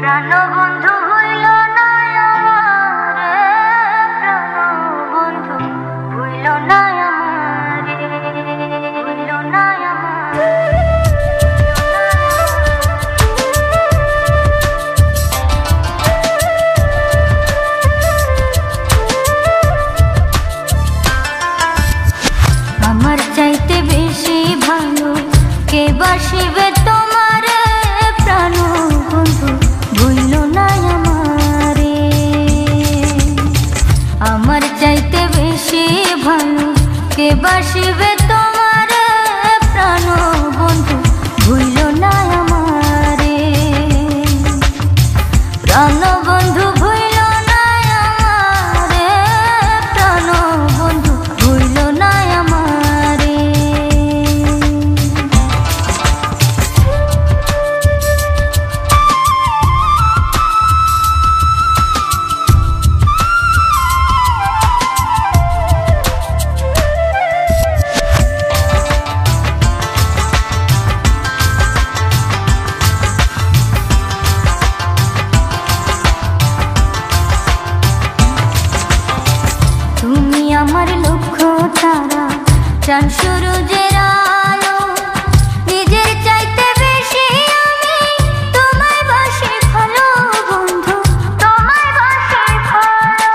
প্রাণবন্ধু হইল না আমারে, প্রাণবন্ধু হইল না আমারে, হইল না আমারে। আমার চাইতে বেশি ভালো কে বাসিবে তোমারে, প্রাণবন্ধু ভুইল না আমারে। আমার চাইতে বেশি ভালো কে বাসিবে তোমারে, প্রাণবন্ধু ভুইল না আমারে। প্রাণবন্ধু ভুইল না আমারে, প্রাণবন্ধু ভুইল না আমারে। তুমি আমার লক্ষ্য তারা, চাঁদ সূরজের আলো, নিজের চাইতে বেশি আমি তোমায় বাসি ভালো বন্ধু, তোমায় বাসি ভালো।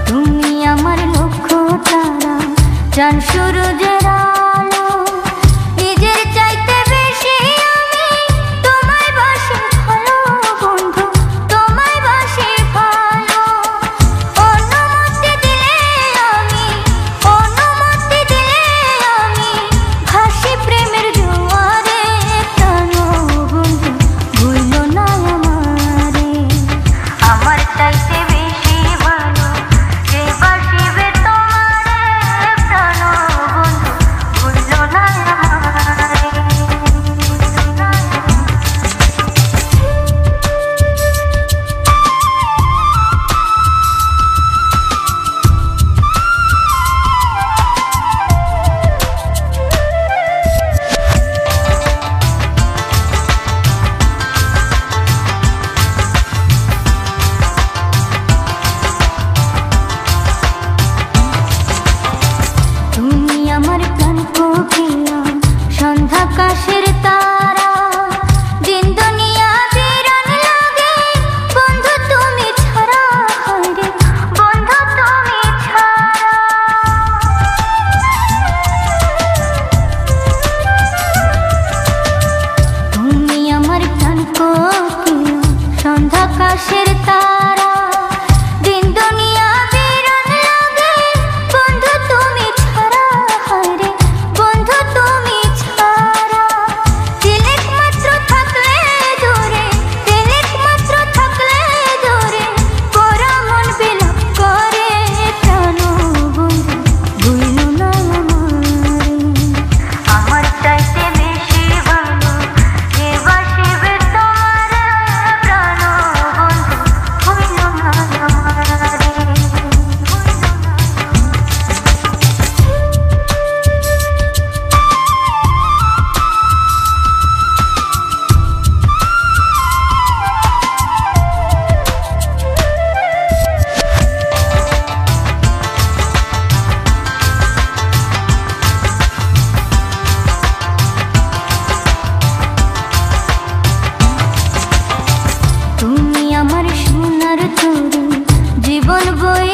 তুমি আমার লক্ষ্য তারা, চাঁদ সূরজের আলো, নিজের চাইতে বেশি আমি তোমায় বাসি ভালো বন্ধু, তোমায় বাসি ভালো। অনুমতি দিলে আমি, অনুমতি দিলে আমি ভাসি প্রেমের জোয়ারে, প্রাণবন্ধু ভুইল না আমারে। আমার চাইতে বেশি ভালো কে বাসিবে তোমারে, প্রাণবন্ধু ভুইল না আমারে, ভুইল না তুমি আমার প্রাণ কোকিলা, সন্ধ্যাকাশের তারা, দিন দুনিয়া বিরান লাগে বন্ধু তুমি ছাড়া, হায়রে বন্ধু তুমি ছাড়া। তুমি আমার প্রাণ কোকিলা, সন্ধ্যাকাশের তারা, দিন দুনিয়া বিরান লাগে বন্ধু তুমি ছাড়া, হায়রে বন্ধু তুমি ছাড়া। তিলেক মাত্র থাকলে দূরে, তিলেক মাত্র থাকলে দূরে, পরা মন বিলাপ করে, প্রাণবন্ধু ভুইল না আমারে। আমার চাইতে বেশি ভালো কে বাসিবে তোমারে, প্রাণবন্ধু ভুইল না আমারে, ভুইল না। তুমি আমার সোনার তরী, জীবন বই